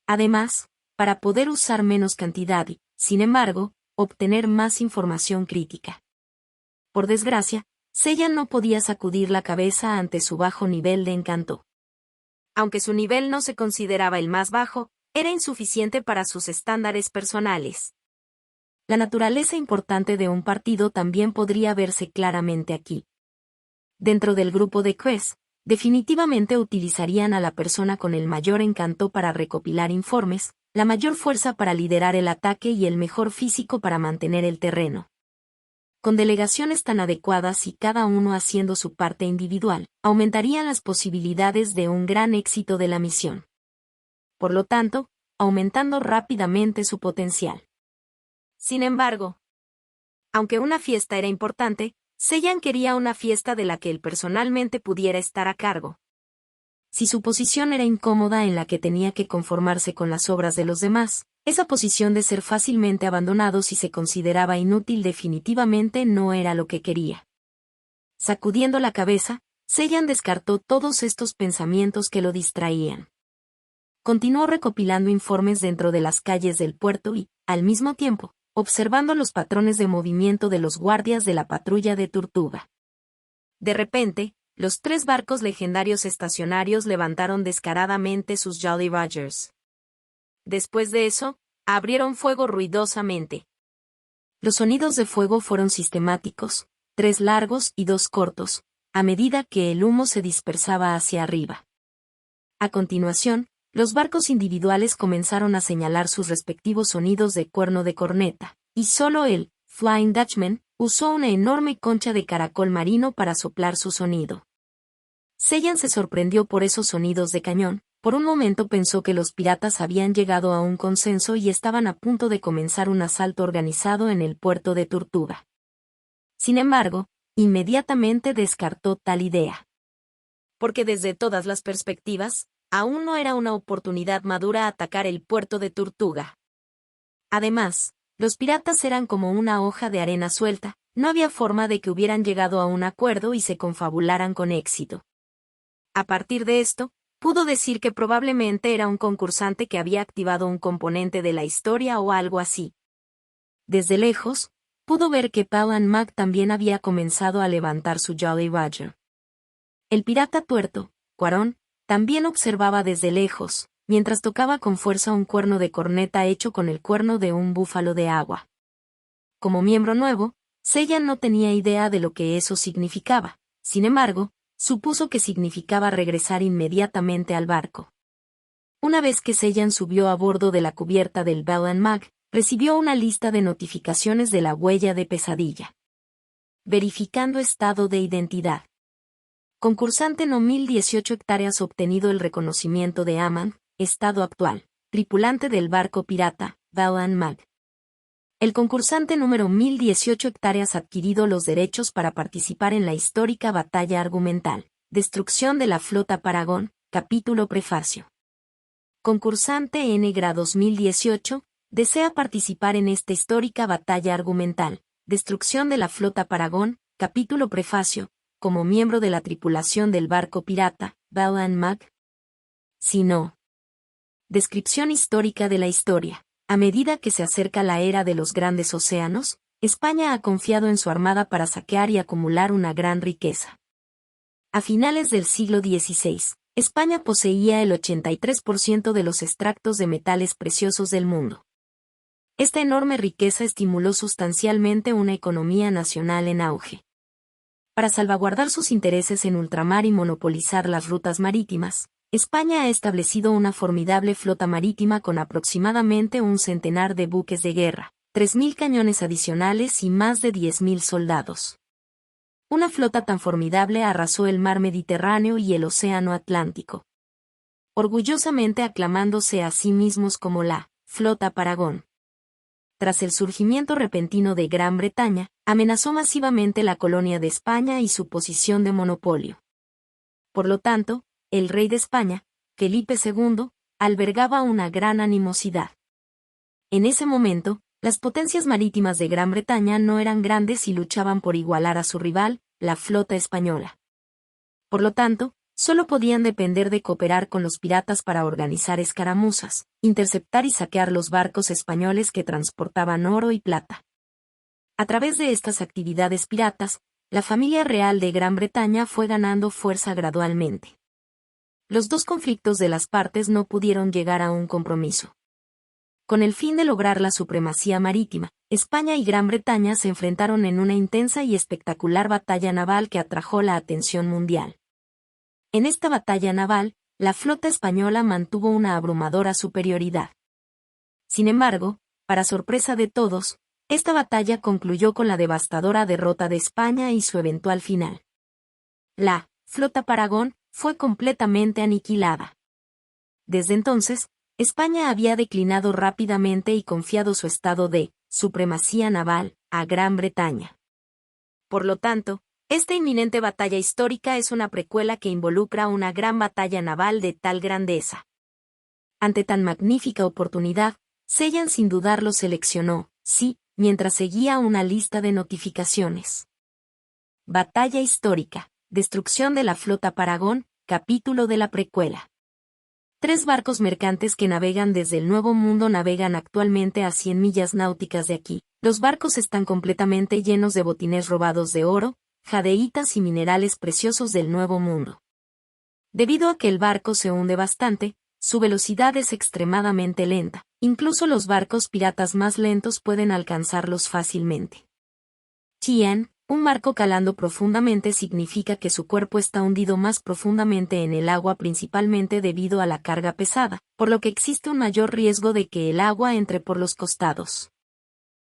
Además, para poder usar menos cantidad y, sin embargo, obtener más información crítica. Por desgracia, Sellan no podía sacudir la cabeza ante su bajo nivel de encanto. Aunque su nivel no se consideraba el más bajo, era insuficiente para sus estándares personales. La naturaleza importante de un partido también podría verse claramente aquí. Dentro del grupo de Quest, definitivamente utilizarían a la persona con el mayor encanto para recopilar informes, la mayor fuerza para liderar el ataque y el mejor físico para mantener el terreno. Con delegaciones tan adecuadas y cada uno haciendo su parte individual, aumentarían las posibilidades de un gran éxito de la misión. Por lo tanto, aumentando rápidamente su potencial. Sin embargo, aunque una fiesta era importante, Sellan quería una fiesta de la que él personalmente pudiera estar a cargo. Si su posición era incómoda en la que tenía que conformarse con las obras de los demás, esa posición de ser fácilmente abandonado si se consideraba inútil definitivamente no era lo que quería. Sacudiendo la cabeza, Sellan descartó todos estos pensamientos que lo distraían. Continuó recopilando informes dentro de las calles del puerto y, al mismo tiempo, observando los patrones de movimiento de los guardias de la patrulla de Tortuga. De repente, los 3 barcos legendarios estacionarios levantaron descaradamente sus Jolly Rogers. Después de eso, abrieron fuego ruidosamente. Los sonidos de fuego fueron sistemáticos, 3 largos y 2 cortos, a medida que el humo se dispersaba hacia arriba. A continuación, los barcos individuales comenzaron a señalar sus respectivos sonidos de cuerno de corneta, y solo el Flying Dutchman usó una enorme concha de caracol marino para soplar su sonido. Sellan se sorprendió por esos sonidos de cañón. Por un momento pensó que los piratas habían llegado a un consenso y estaban a punto de comenzar un asalto organizado en el puerto de Tortuga. Sin embargo, inmediatamente descartó tal idea. Porque desde todas las perspectivas, aún no era una oportunidad madura atacar el puerto de Tortuga. Además, los piratas eran como una hoja de arena suelta, no había forma de que hubieran llegado a un acuerdo y se confabularan con éxito. A partir de esto, pudo decir que probablemente era un concursante que había activado un componente de la historia o algo así. Desde lejos, pudo ver que Palan Mag también había comenzado a levantar su Jolly Roger. El pirata tuerto, Cuarón, también observaba desde lejos, mientras tocaba con fuerza un cuerno de corneta hecho con el cuerno de un búfalo de agua. Como miembro nuevo, Sellan no tenía idea de lo que eso significaba. Sin embargo, supuso que significaba regresar inmediatamente al barco. Una vez que Sellan subió a bordo de la cubierta del Bell and Mag, recibió una lista de notificaciones de la huella de Pesadilla. Verificando estado de identidad. Concursante no 1018 hectáreas obtenido el reconocimiento de Amand, estado actual, tripulante del barco pirata, Bell and Mag. El concursante número 1018 hectáreas adquirido los derechos para participar en la histórica batalla argumental, Destrucción de la Flota Paragon, capítulo prefacio. Concursante N-Gra 2018, desea participar en esta histórica batalla argumental, Destrucción de la Flota Paragon, capítulo prefacio, como miembro de la tripulación del barco pirata, Bell and Mag. Si no. Descripción histórica de la historia. A medida que se acerca la era de los grandes océanos, España ha confiado en su armada para saquear y acumular una gran riqueza. A finales del siglo XVI, España poseía el 83% de los extractos de metales preciosos del mundo. Esta enorme riqueza estimuló sustancialmente una economía nacional en auge. Para salvaguardar sus intereses en ultramar y monopolizar las rutas marítimas, España ha establecido una formidable flota marítima con aproximadamente un centenar de buques de guerra, 3.000 cañones adicionales y más de 10.000 soldados. Una flota tan formidable arrasó el mar Mediterráneo y el océano Atlántico. Orgullosamente aclamándose a sí mismos como la Flota Paragon. Tras el surgimiento repentino de Gran Bretaña, amenazó masivamente la colonia de España y su posición de monopolio. Por lo tanto, el rey de España, Felipe II, albergaba una gran animosidad. En ese momento, las potencias marítimas de Gran Bretaña no eran grandes y luchaban por igualar a su rival, la flota española. Por lo tanto, solo podían depender de cooperar con los piratas para organizar escaramuzas, interceptar y saquear los barcos españoles que transportaban oro y plata. A través de estas actividades piratas, la familia real de Gran Bretaña fue ganando fuerza gradualmente. Los dos conflictos de las partes no pudieron llegar a un compromiso. Con el fin de lograr la supremacía marítima, España y Gran Bretaña se enfrentaron en una intensa y espectacular batalla naval que atrajo la atención mundial. En esta batalla naval, la flota española mantuvo una abrumadora superioridad. Sin embargo, para sorpresa de todos, esta batalla concluyó con la devastadora derrota de España y su eventual final. La Flota Paragon fue completamente aniquilada. Desde entonces, España había declinado rápidamente y confiado su estado de supremacía naval a Gran Bretaña. Por lo tanto, esta inminente batalla histórica es una precuela que involucra una gran batalla naval de tal grandeza. Ante tan magnífica oportunidad, Sellan sin dudarlo seleccionó, sí, mientras seguía una lista de notificaciones. Batalla histórica, destrucción de la flota Paragon, capítulo de la precuela. 3 barcos mercantes que navegan desde el Nuevo Mundo navegan actualmente a 100 millas náuticas de aquí. Los barcos están completamente llenos de botines robados de oro, jadeitas y minerales preciosos del Nuevo Mundo. Debido a que el barco se hunde bastante, su velocidad es extremadamente lenta. Incluso los barcos piratas más lentos pueden alcanzarlos fácilmente. Tian, un barco calando profundamente significa que su cuerpo está hundido más profundamente en el agua principalmente debido a la carga pesada, por lo que existe un mayor riesgo de que el agua entre por los costados.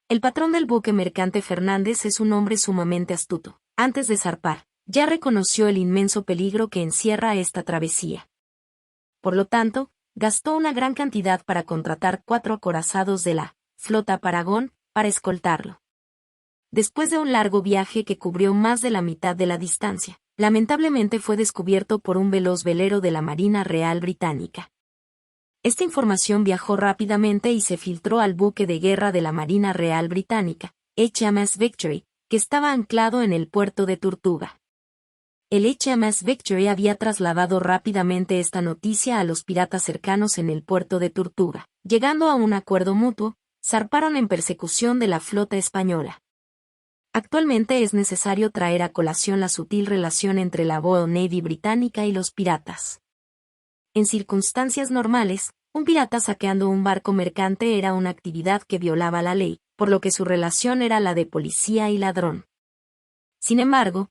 El patrón del buque mercante Fernández es un hombre sumamente astuto. Antes de zarpar, ya reconoció el inmenso peligro que encierra esta travesía. Por lo tanto, gastó una gran cantidad para contratar 4 acorazados de la Flota Paragon para escoltarlo. Después de un largo viaje que cubrió más de la mitad de la distancia, lamentablemente fue descubierto por un veloz velero de la Marina Real Británica. Esta información viajó rápidamente y se filtró al buque de guerra de la Marina Real Británica, HMS Victory, que estaba anclado en el puerto de Tortuga. El HMS Victory había trasladado rápidamente esta noticia a los piratas cercanos en el puerto de Tortuga. Llegando a un acuerdo mutuo, zarparon en persecución de la flota española. Actualmente es necesario traer a colación la sutil relación entre la Royal Navy británica y los piratas. En circunstancias normales, un pirata saqueando un barco mercante era una actividad que violaba la ley, por lo que su relación era la de policía y ladrón. Sin embargo,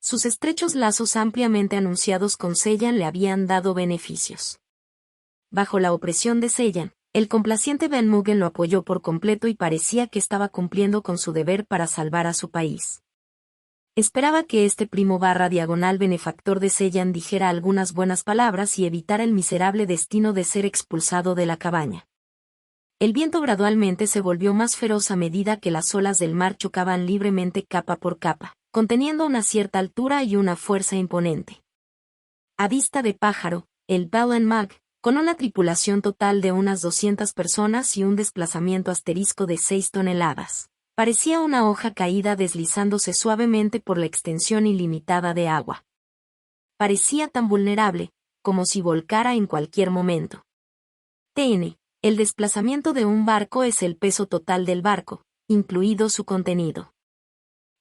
Sus estrechos lazos ampliamente anunciados con Sellan le habían dado beneficios. Bajo la opresión de Sellan, el complaciente Van Mugen lo apoyó por completo y parecía que estaba cumpliendo con su deber para salvar a su país. Esperaba que este primo barra diagonal benefactor de Sellan dijera algunas buenas palabras y evitara el miserable destino de ser expulsado de la cabaña. El viento gradualmente se volvió más feroz a medida que las olas del mar chocaban libremente capa por capa, conteniendo una cierta altura y una fuerza imponente. A vista de pájaro, el Bell and Mag, con una tripulación total de unas 200 personas y un desplazamiento asterisco de 6 toneladas, parecía una hoja caída deslizándose suavemente por la extensión ilimitada de agua. Parecía tan vulnerable, como si volcara en cualquier momento. TN. El desplazamiento de un barco es el peso total del barco, incluido su contenido.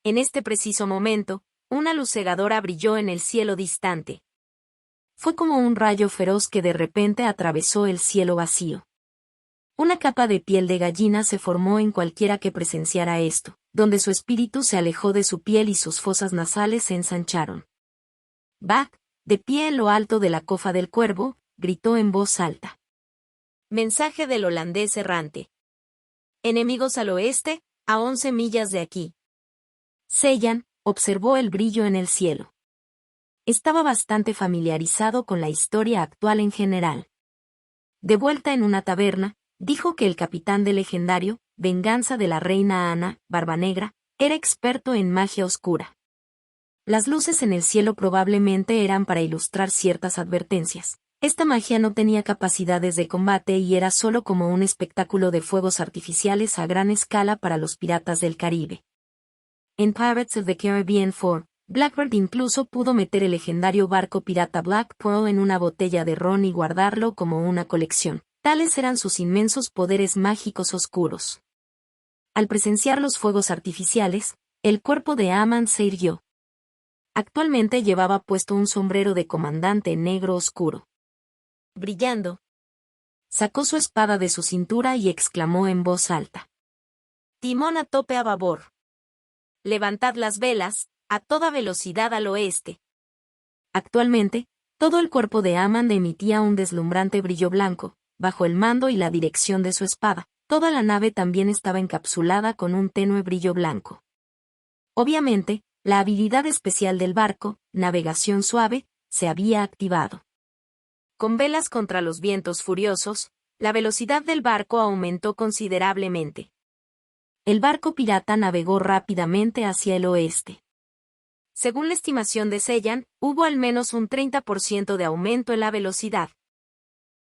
En este preciso momento, una luz cegadora brilló en el cielo distante. Fue como un rayo feroz que de repente atravesó el cielo vacío. Una capa de piel de gallina se formó en cualquiera que presenciara esto, donde su espíritu se alejó de su piel y sus fosas nasales se ensancharon. Bach, de pie en lo alto de la cofa del cuervo, gritó en voz alta. Mensaje del holandés errante. Enemigos al oeste, a 11 millas de aquí. Sellan observó el brillo en el cielo. Estaba bastante familiarizado con la historia actual en general. De vuelta en una taberna, dijo que el capitán del legendario, Venganza de la Reina Ana, Barbanegra, era experto en magia oscura. Las luces en el cielo probablemente eran para ilustrar ciertas advertencias. Esta magia no tenía capacidades de combate y era solo como un espectáculo de fuegos artificiales a gran escala para los piratas del Caribe. En Pirates of the Caribbean 4, Blackbeard incluso pudo meter el legendario barco pirata Black Pearl en una botella de ron y guardarlo como una colección. Tales eran sus inmensos poderes mágicos oscuros. Al presenciar los fuegos artificiales, el cuerpo de Aman se irguió. Actualmente llevaba puesto un sombrero de comandante negro oscuro. Brillando. Sacó su espada de su cintura y exclamó en voz alta. Timón a tope a babor. Levantad las velas, a toda velocidad al oeste. Actualmente, todo el cuerpo de Aman emitía un deslumbrante brillo blanco, bajo el mando y la dirección de su espada. Toda la nave también estaba encapsulada con un tenue brillo blanco. Obviamente, la habilidad especial del barco, navegación suave, se había activado. Con velas contra los vientos furiosos, la velocidad del barco aumentó considerablemente. El barco pirata navegó rápidamente hacia el oeste. Según la estimación de Sellan, hubo al menos un 30% de aumento en la velocidad.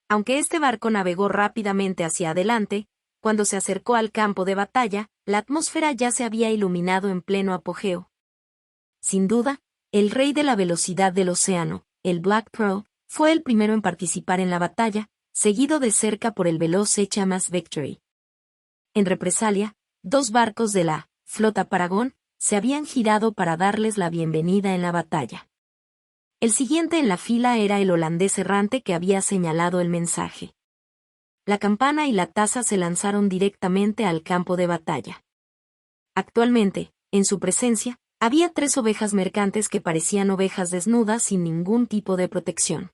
Aunque este barco navegó rápidamente hacia adelante, cuando se acercó al campo de batalla, la atmósfera ya se había iluminado en pleno apogeo. Sin duda, el rey de la velocidad del océano, el Black Pearl, fue el primero en participar en la batalla, seguido de cerca por el veloz HMS Victory. En represalia, 2 barcos de la flota Paragon se habían girado para darles la bienvenida en la batalla. El siguiente en la fila era el holandés errante que había señalado el mensaje. La campana y la taza se lanzaron directamente al campo de batalla. Actualmente, en su presencia, había 3 ovejas mercantes que parecían ovejas desnudas sin ningún tipo de protección.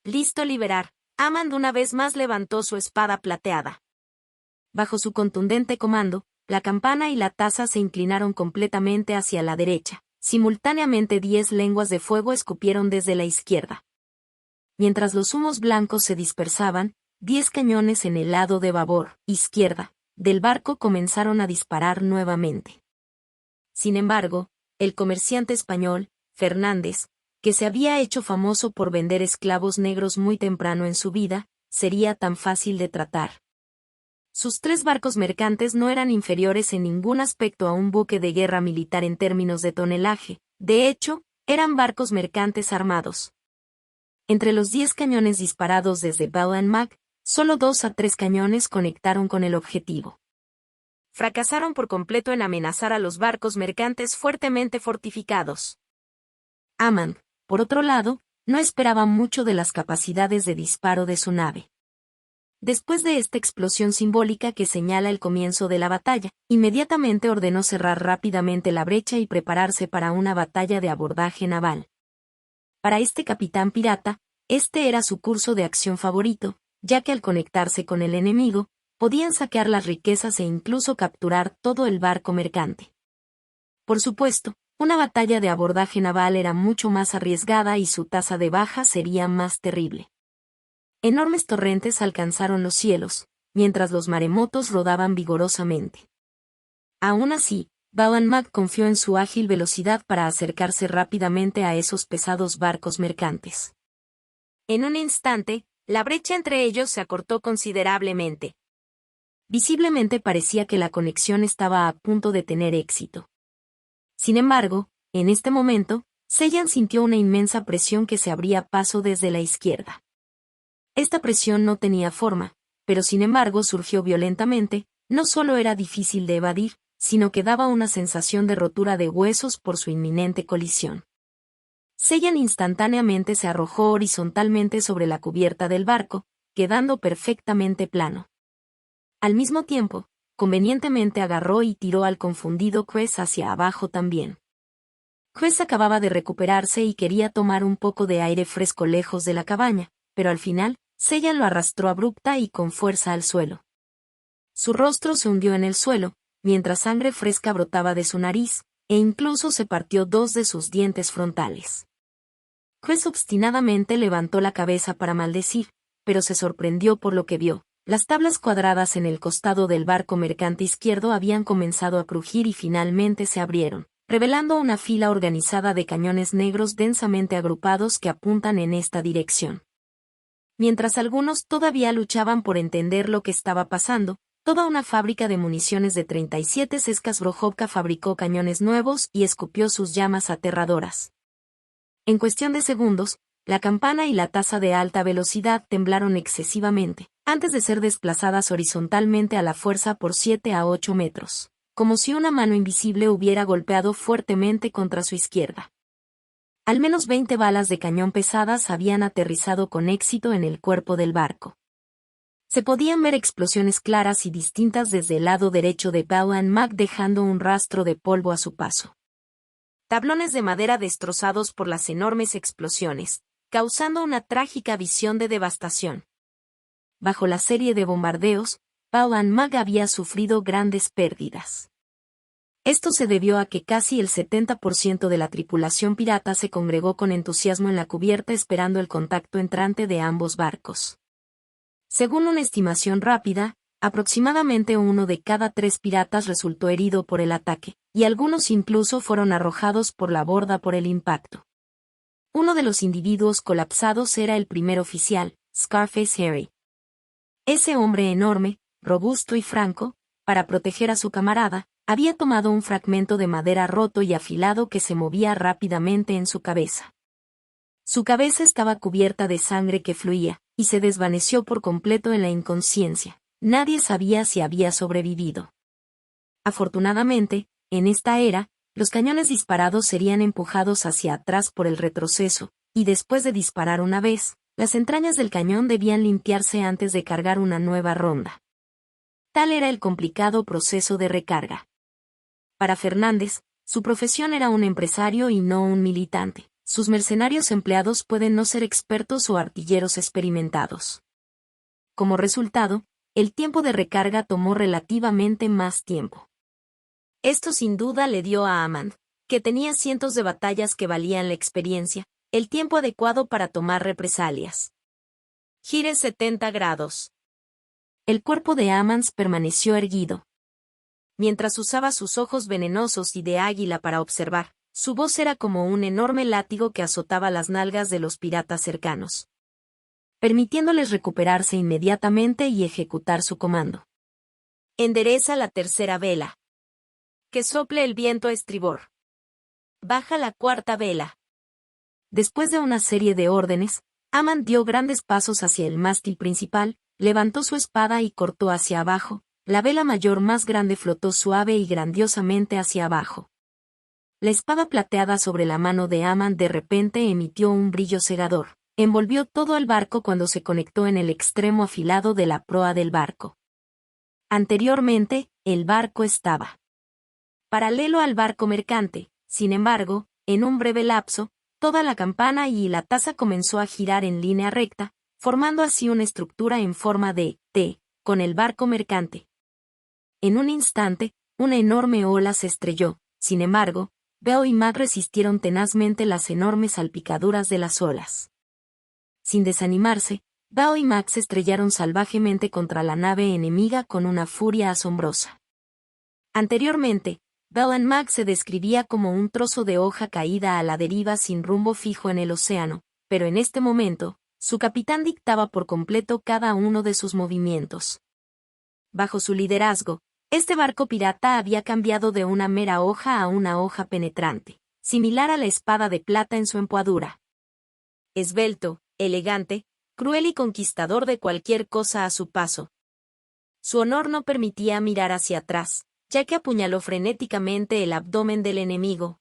Listo a liberar, Amand una vez más levantó su espada plateada. Bajo su contundente comando, la campana y la taza se inclinaron completamente hacia la derecha. Simultáneamente 10 lenguas de fuego escupieron desde la izquierda. Mientras los humos blancos se dispersaban, 10 cañones en el lado de babor, izquierda, del barco comenzaron a disparar nuevamente. Sin embargo, el comerciante español, Fernández, que se había hecho famoso por vender esclavos negros muy temprano en su vida, sería tan fácil de tratar. Sus 3 barcos mercantes no eran inferiores en ningún aspecto a un buque de guerra militar en términos de tonelaje, de hecho, eran barcos mercantes armados. Entre los 10 cañones disparados desde Bell and Mag, solo 2 a 3 cañones conectaron con el objetivo. Fracasaron por completo en amenazar a los barcos mercantes fuertemente fortificados. Amand, por otro lado, no esperaba mucho de las capacidades de disparo de su nave. Después de esta explosión simbólica que señala el comienzo de la batalla, inmediatamente ordenó cerrar rápidamente la brecha y prepararse para una batalla de abordaje naval. Para este capitán pirata, este era su curso de acción favorito, ya que al conectarse con el enemigo, podían saquear las riquezas e incluso capturar todo el barco mercante. Por supuesto, una batalla de abordaje naval era mucho más arriesgada y su tasa de baja sería más terrible. Enormes torrentes alcanzaron los cielos, mientras los maremotos rodaban vigorosamente. Aún así, Bowen Mac confió en su ágil velocidad para acercarse rápidamente a esos pesados barcos mercantes. En un instante, la brecha entre ellos se acortó considerablemente. Visiblemente parecía que la conexión estaba a punto de tener éxito. Sin embargo, en este momento, Sellan sintió una inmensa presión que se abría paso desde la izquierda. Esta presión no tenía forma, pero sin embargo surgió violentamente, no solo era difícil de evadir, sino que daba una sensación de rotura de huesos por su inminente colisión. Sellan instantáneamente se arrojó horizontalmente sobre la cubierta del barco, quedando perfectamente plano. Al mismo tiempo, convenientemente agarró y tiró al confundido Quest hacia abajo también. Quest acababa de recuperarse y quería tomar un poco de aire fresco lejos de la cabaña, pero al final, Sellan lo arrastró abrupta y con fuerza al suelo. Su rostro se hundió en el suelo, mientras sangre fresca brotaba de su nariz, e incluso se partió 2 de sus dientes frontales. Quest obstinadamente levantó la cabeza para maldecir, pero se sorprendió por lo que vio. Las tablas cuadradas en el costado del barco mercante izquierdo habían comenzado a crujir y finalmente se abrieron, revelando una fila organizada de cañones negros densamente agrupados que apuntan en esta dirección. Mientras algunos todavía luchaban por entender lo que estaba pasando, toda una fábrica de municiones de 37 Cescas Brojovka fabricó cañones nuevos y escupió sus llamas aterradoras. En cuestión de segundos, la campana y la taza de alta velocidad temblaron excesivamente, antes de ser desplazadas horizontalmente a la fuerza por 7 a 8 metros, como si una mano invisible hubiera golpeado fuertemente contra su izquierda. Al menos 20 balas de cañón pesadas habían aterrizado con éxito en el cuerpo del barco. Se podían ver explosiones claras y distintas desde el lado derecho de Bowen Mac dejando un rastro de polvo a su paso. Tablones de madera destrozados por las enormes explosiones, causando una trágica visión de devastación. Bajo la serie de bombardeos, Bowen Mac había sufrido grandes pérdidas. Esto se debió a que casi el 70% de la tripulación pirata se congregó con entusiasmo en la cubierta esperando el contacto entrante de ambos barcos. Según una estimación rápida, aproximadamente 1 de cada 3 piratas resultó herido por el ataque, y algunos incluso fueron arrojados por la borda por el impacto. Uno de los individuos colapsados era el primer oficial, Scarface Harry. Ese hombre enorme, robusto y franco, para proteger a su camarada, había tomado un fragmento de madera roto y afilado que se movía rápidamente en su cabeza. Su cabeza estaba cubierta de sangre que fluía, y se desvaneció por completo en la inconsciencia. Nadie sabía si había sobrevivido. Afortunadamente, en esta era, los cañones disparados serían empujados hacia atrás por el retroceso, y después de disparar una vez, las entrañas del cañón debían limpiarse antes de cargar una nueva ronda. Tal era el complicado proceso de recarga. Para Fernández, su profesión era un empresario y no un militante. Sus mercenarios empleados pueden no ser expertos o artilleros experimentados. Como resultado, el tiempo de recarga tomó relativamente más tiempo. Esto sin duda le dio a Amand, que tenía cientos de batallas que valían la experiencia, el tiempo adecuado para tomar represalias. Gire 70 grados. El cuerpo de Amand permaneció erguido. Mientras usaba sus ojos venenosos y de águila para observar, su voz era como un enorme látigo que azotaba las nalgas de los piratas cercanos, permitiéndoles recuperarse inmediatamente y ejecutar su comando. Endereza la tercera vela. Que sople el viento a estribor. Baja la cuarta vela. Después de una serie de órdenes, Amand dio grandes pasos hacia el mástil principal, levantó su espada y cortó hacia abajo. La vela mayor más grande flotó suave y grandiosamente hacia abajo. La espada plateada sobre la mano de Amand de repente emitió un brillo cegador, envolvió todo el barco cuando se conectó en el extremo afilado de la proa del barco. Anteriormente, el barco estaba paralelo al barco mercante. Sin embargo, en un breve lapso, toda la campana y la taza comenzó a girar en línea recta, formando así una estructura en forma de T, con el barco mercante. En un instante, una enorme ola se estrelló. Sin embargo, Beo y Mac resistieron tenazmente las enormes salpicaduras de las olas. Sin desanimarse, Bao y Mac se estrellaron salvajemente contra la nave enemiga con una furia asombrosa. Anteriormente, Bao y Mac se describía como un trozo de hoja caída a la deriva sin rumbo fijo en el océano, pero en este momento, su capitán dictaba por completo cada uno de sus movimientos. Bajo su liderazgo, este barco pirata había cambiado de una mera hoja a una hoja penetrante, similar a la espada de plata en su empuadura. Esbelto, elegante, cruel y conquistador de cualquier cosa a su paso. Su honor no permitía mirar hacia atrás, ya que apuñaló frenéticamente el abdomen del enemigo,